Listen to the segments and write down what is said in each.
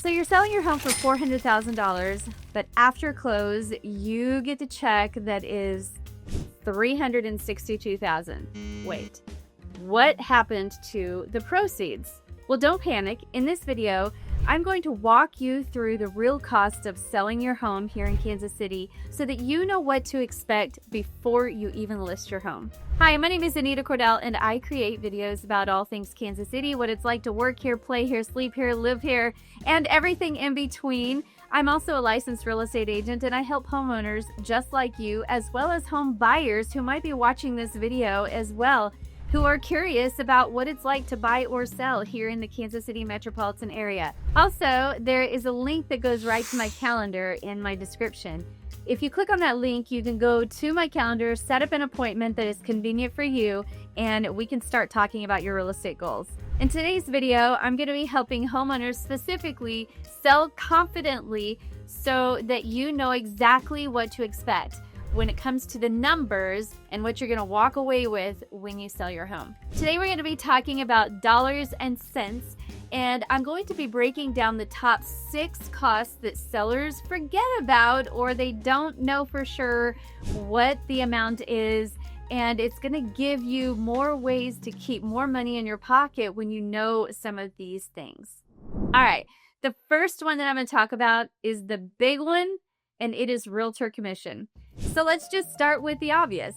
So you're selling your home for $400,000, but after close, you get the check that is $362,000. Wait, what happened to the proceeds? Well, don't panic. In this video, I'm going to walk you through the real cost of selling your home here in Kansas City so that you know what to expect before you even list your home. Hi, my name is Anita Cordell, and I create videos about all things Kansas City, what it's like to work here, play here, sleep here, live here, and everything in between. I'm also a licensed real estate agent, and I help homeowners just like you, as well as home buyers who might be watching this video as well, who are curious about what it's like to buy or sell here in the Kansas City metropolitan area. Also, there is a link that goes right to my calendar in my description. If you click on that link, you can go to my calendar, set up an appointment that is convenient for you, and we can start talking about your real estate goals. In today's video, I'm going to be helping homeowners specifically sell confidently so that you know exactly what to expect when it comes to the numbers and what you're going to walk away with when you sell your home. Today we're going to be talking about dollars and cents, and I'm going to be breaking down the top 6 costs that sellers forget about or they don't know for sure what the amount is, and it's going to give you more ways to keep more money in your pocket when you know some of these things. All right, the first one that I'm going to talk about is the big one, and it is realtor commission. So let's just start with the obvious.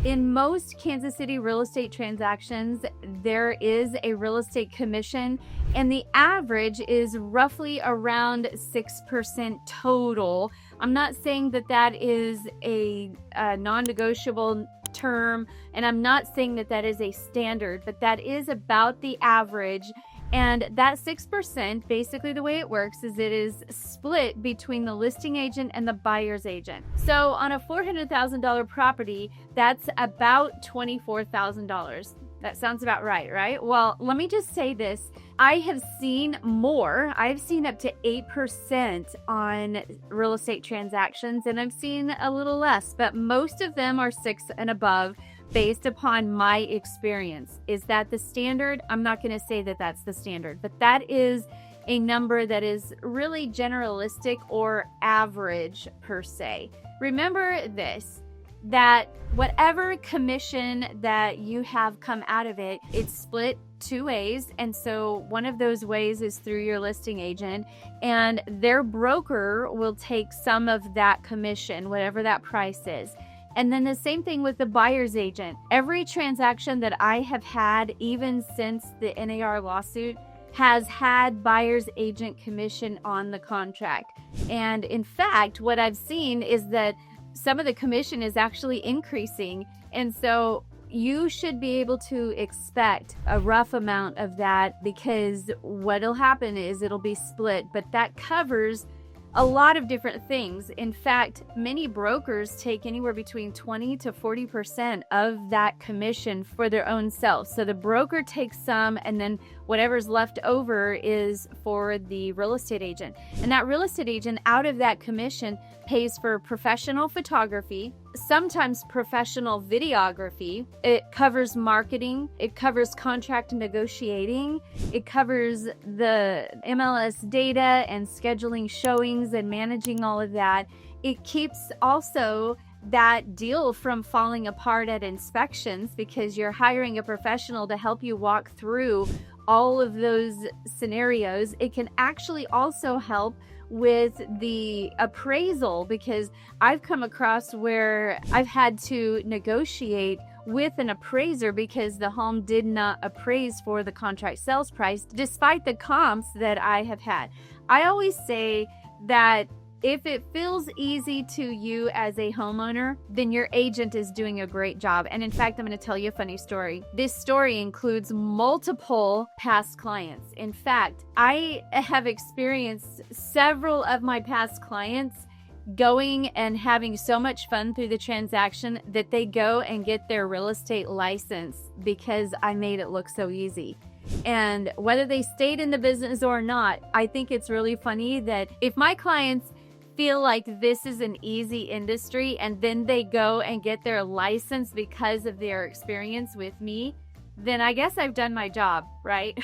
In most Kansas City real estate transactions, there is a real estate commission, and the average is roughly around 6% total. I'm not saying that that is a non-negotiable term, and I'm not saying that that is a standard, but that is about the average. And that 6%, basically the way it works is it is split between the listing agent and the buyer's agent. So on a $400,000 property, that's about $24,000. That sounds about right? Well, let me just say this. I have seen more. I've seen up to 8% on real estate transactions, and I've seen a little less, but most of them are 6 and above. Based upon my experience. Is that the standard? I'm not going to say that that's the standard, but that is a number that is really generalistic or average per se. Remember this, that whatever commission that you have come out of it, it's split 2 ways. And so one of those ways is through your listing agent, and their broker will take some of that commission, whatever that price is. And then the same thing with the buyer's agent. Every transaction that I have had, even since the NAR lawsuit, has had buyer's agent commission on the contract. And in fact, what I've seen is that some of the commission is actually increasing. And so you should be able to expect a rough amount of that, because what'll happen is it'll be split, but that covers a lot of different things. In fact, many brokers take anywhere between 20 to 40% of that commission for their own self. So the broker takes some, and then whatever's left over is for the real estate agent. And that real estate agent, out of that commission, pays for professional photography, sometimes professional videography. It covers marketing. It covers contract negotiating. It covers the MLS data and scheduling showings and managing all of that. It keeps also that deal from falling apart at inspections, because you're hiring a professional to help you walk through all of those scenarios. It can actually also help with the appraisal, because I've come across where I've had to negotiate with an appraiser because the home did not appraise for the contract sales price despite the comps that I have had. I always say that if it feels easy to you as a homeowner, then your agent is doing a great job. And in fact, I'm going to tell you a funny story. This story includes multiple past clients. In fact, I have experienced several of my past clients going and having so much fun through the transaction that they go and get their real estate license because I made it look so easy. And whether they stayed in the business or not, I think it's really funny that if my clients feel like this is an easy industry and then they go and get their license because of their experience with me, then I guess I've done my job, right?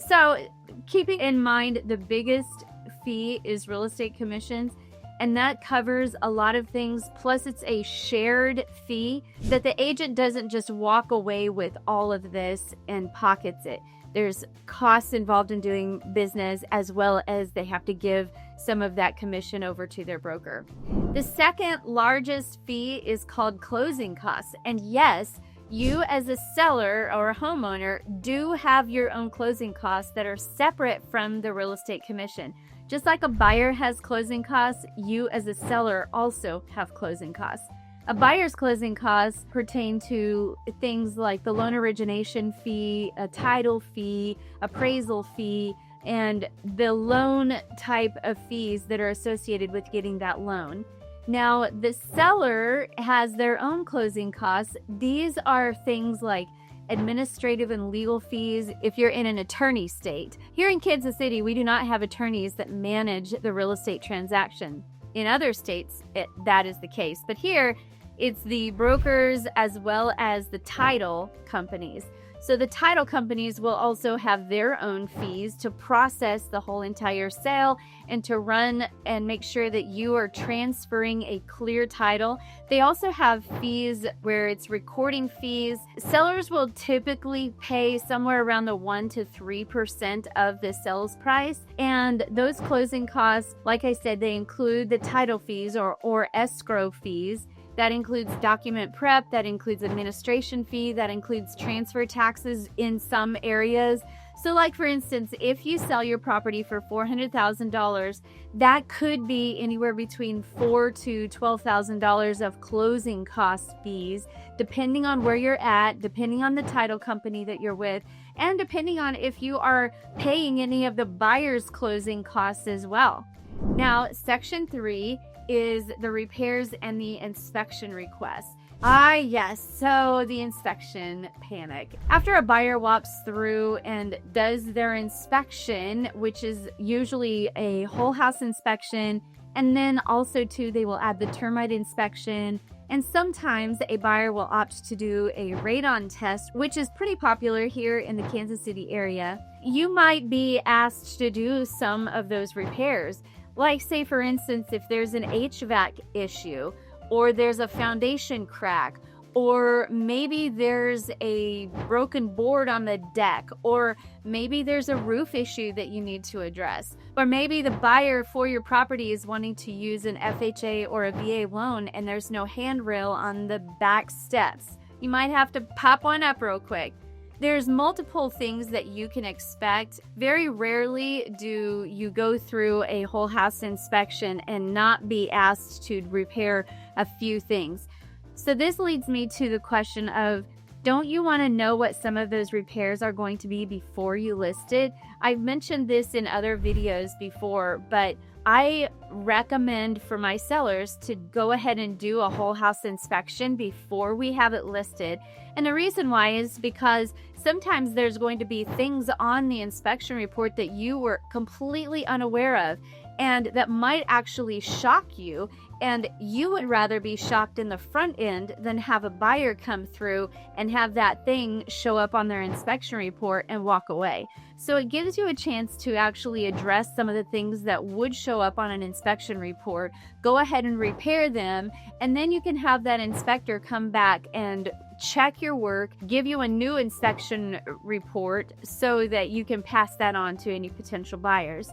So Keeping in mind the biggest fee is real estate commissions, and that covers a lot of things. Plus, it's a shared fee that the agent doesn't just walk away with all of this and pockets it. There's costs involved in doing business, as well as they have to give some of that commission over to their broker. The second largest fee is called closing costs. And yes, you as a seller or a homeowner do have your own closing costs that are separate from the real estate commission. Just like a buyer has closing costs, you as a seller also have closing costs. A buyer's closing costs pertain to things like the loan origination fee, a title fee, appraisal fee, and the loan type of fees that are associated with getting that loan. Now, the seller has their own closing costs. These are things like administrative and legal fees if you're in an attorney state. Here in Kansas City, we do not have attorneys that manage the real estate transaction. In other states, that is the case. But here, it's the brokers as well as the title companies. So the title companies will also have their own fees to process the whole entire sale and to run and make sure that you are transferring a clear title. They also have fees where it's recording fees. Sellers will typically pay somewhere around the 1% to 3% of the sales price. And those closing costs, like I said, they include the title fees or escrow fees. That includes document prep, that includes administration fee, that includes transfer taxes in some areas. So like for instance, if you sell your property for $400,000, that could be anywhere between $4,000 to $12,000 of closing cost fees, depending on where you're at, depending on the title company that you're with, and depending on if you are paying any of the buyer's closing costs as well. Now, Section 3 is the repairs and the inspection requests. Yes, so the inspection panic. After a buyer walks through and does their inspection, which is usually a whole house inspection, and then also too, they will add the termite inspection, and sometimes a buyer will opt to do a radon test, which is pretty popular here in the Kansas City area. You might be asked to do some of those repairs. Like say for instance, if there's an HVAC issue, or there's a foundation crack, or maybe there's a broken board on the deck, or maybe there's a roof issue that you need to address, or maybe the buyer for your property is wanting to use an FHA or a VA loan and there's no handrail on the back steps. You might have to pop one up real quick. There's multiple things that you can expect. Very rarely do you go through a whole house inspection and not be asked to repair a few things. So this leads me to the question of, don't you want to know what some of those repairs are going to be before you list it? I've mentioned this in other videos before, but I recommend for my sellers to go ahead and do a whole house inspection before we have it listed. And the reason why is because sometimes there's going to be things on the inspection report that you were completely unaware of and that might actually shock you. And you would rather be shocked in the front end than have a buyer come through and have that thing show up on their inspection report and walk away. So it gives you a chance to actually address some of the things that would show up on an inspection report, go ahead and repair them, and then you can have that inspector come back and check your work, give you a new inspection report so that you can pass that on to any potential buyers.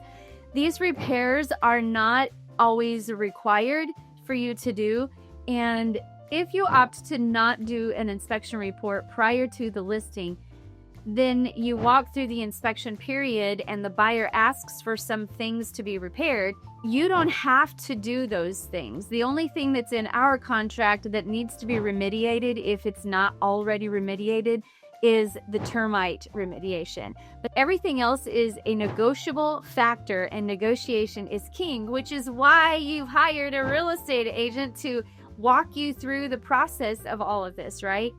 These repairs are not always required for you to do, and if you opt to not do an inspection report prior to the listing, then you walk through the inspection period and the buyer asks for some things to be repaired. You don't have to do those things. The only thing that's in our contract that needs to be remediated, if it's not already remediated, is the termite remediation. But everything else is a negotiable factor, and negotiation is king, which is why you've hired a real estate agent to walk you through the process of all of this, right?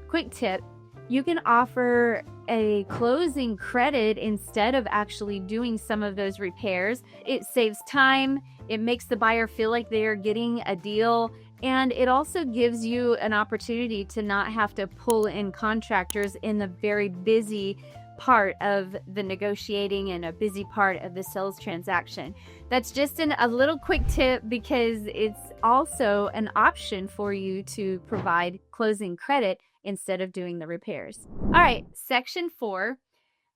Quick tip, you can offer a closing credit instead of actually doing some of those repairs. It saves time, it makes the buyer feel like they are getting a deal, and it also gives you an opportunity to not have to pull in contractors in the very busy part of the negotiating and a busy part of the sales transaction. That's just a little quick tip because it's also an option for you to provide closing credit instead of doing the repairs. All right, section 4.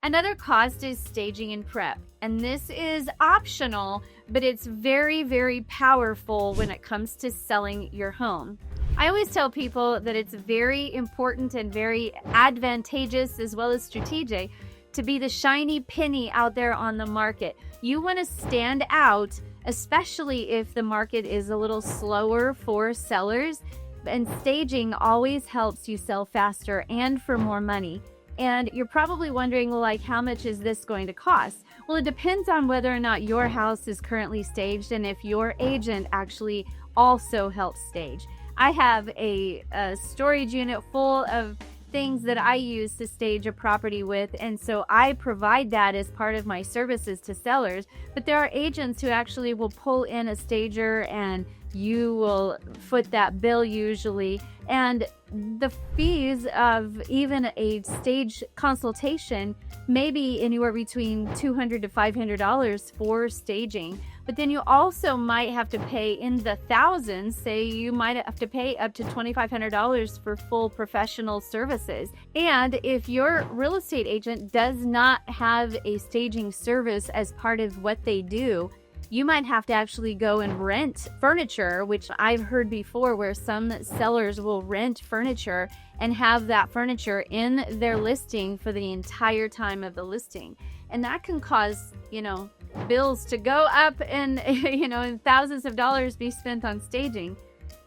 Another cost is staging and prep. And this is optional, but it's very, very powerful when it comes to selling your home. I always tell people that it's very important and very advantageous as well as strategic to be the shiny penny out there on the market. You want to stand out, especially if the market is a little slower for sellers, and staging always helps you sell faster and for more money. And you're probably wondering, well, like, how much is this going to cost? Well, it depends on whether or not your house is currently staged and if your agent actually also helps stage. I have a storage unit full of things that I use to stage a property with, and so I provide that as part of my services to sellers. But there are agents who actually will pull in a stager and you will foot that bill usually, and the fees of even a stage consultation may be anywhere between $200 to $500 for staging. But then you also might have to pay in the thousands. Say you might have to pay up to $2,500 for full professional services. And if your real estate agent does not have a staging service as part of what they do, you might have to actually go and rent furniture, which I've heard before where some sellers will rent furniture and have that furniture in their listing for the entire time of the listing. And that can cause, bills to go up and, and thousands of dollars be spent on staging.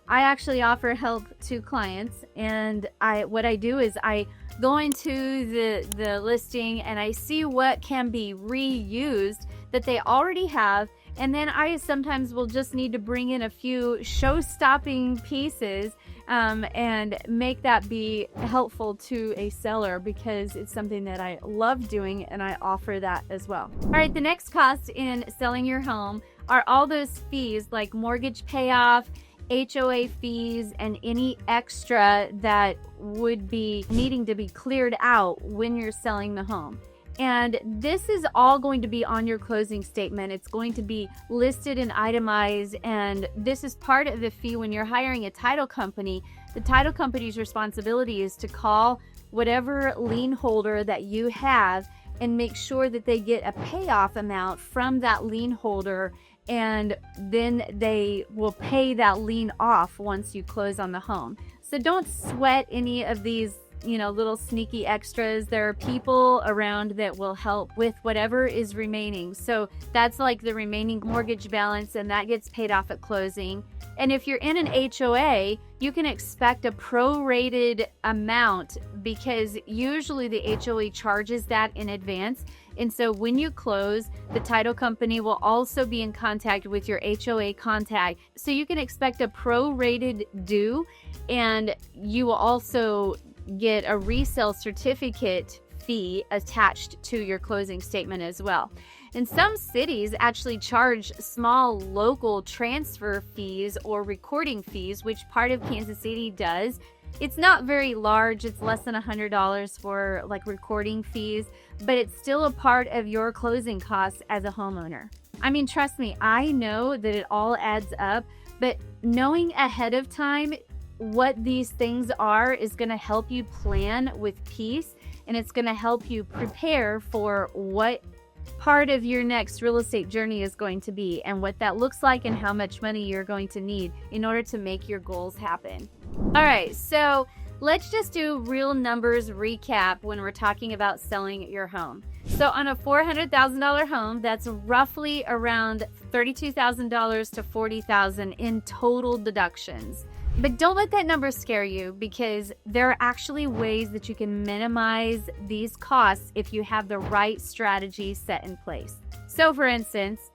I actually offer help to clients, and what I do is I go into the listing and I see what can be reused that they already have. And then I sometimes will just need to bring in a few show-stopping pieces and make that be helpful to a seller because it's something that I love doing and I offer that as well. All right, the next cost in selling your home are all those fees like mortgage payoff, HOA fees, and any extra that would be needing to be cleared out when you're selling the home. And this is all going to be on your closing statement. It's going to be listed and itemized, and this is part of the fee when you're hiring a title company. The title company's responsibility is to call whatever lien holder that you have and make sure that they get a payoff amount from that lien holder, and then they will pay that lien off once you close on the home. So don't sweat any of these little sneaky extras. There are people around that will help with whatever is remaining. So that's like the remaining mortgage balance, and that gets paid off at closing. And if you're in an HOA, you can expect a prorated amount because usually the HOA charges that in advance. And so when you close, the title company will also be in contact with your HOA contact. So you can expect a prorated due, and you will also get a resale certificate fee attached to your closing statement as well. And some cities actually charge small local transfer fees or recording fees, which part of Kansas City does. It's not very large. It's less than $100 for like recording fees, but it's still a part of your closing costs as a homeowner. I mean, trust me, I know that it all adds up, but knowing ahead of time what these things are is going to help you plan with peace, and it's going to help you prepare for what part of your next real estate journey is going to be and what that looks like and how much money you're going to need in order to make your goals happen. All right, so let's just do real numbers recap when we're talking about selling your home. So on a $400,000 home, that's roughly around $32,000 to $40,000 in total deductions. But don't let that number scare you, because there are actually ways that you can minimize these costs if you have the right strategy set in place. So for instance,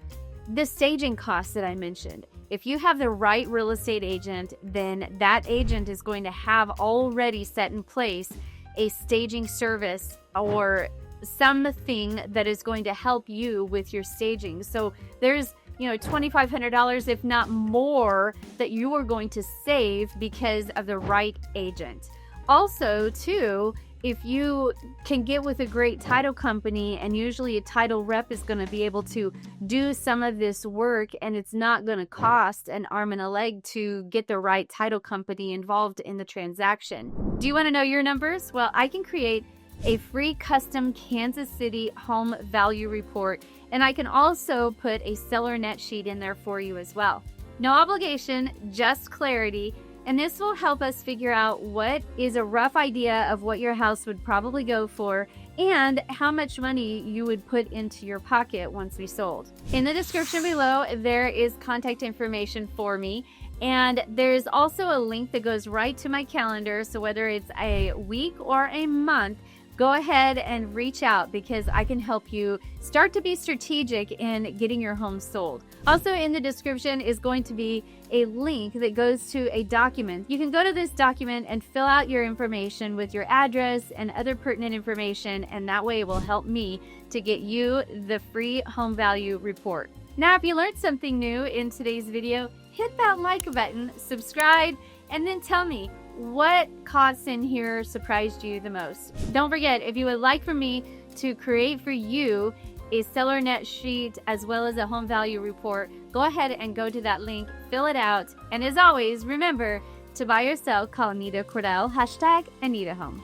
the staging costs that I mentioned. If you have the right real estate agent, then that agent is going to have already set in place a staging service or something that is going to help you with your staging. So there's $2,500, if not more, that you are going to save because of the right agent. Also, too, if you can get with a great title company, and usually a title rep is going to be able to do some of this work, and it's not going to cost an arm and a leg to get the right title company involved in the transaction. Do you want to know your numbers? Well, I can create a free custom Kansas City home value report, and I can also put a seller net sheet in there for you as well. No obligation, just clarity, and this will help us figure out what is a rough idea of what your house would probably go for and how much money you would put into your pocket once we sold. In the description below, there is contact information for me, and there's also a link that goes right to my calendar, so whether it's a week or a month, go ahead and reach out because I can help you start to be strategic in getting your home sold. Also in the description is going to be a link that goes to a document. You can go to this document and fill out your information with your address and other pertinent information, and that way it will help me to get you the free home value report. Now, if you learned something new in today's video, hit that like button, subscribe, and then tell me what costs in here surprised you the most. Don't forget, if you would like for me to create for you a seller net sheet as well as a home value report, go ahead and go to that link, fill it out, and as always, remember to buy or sell, call Anita Cordell, #AnitaHome.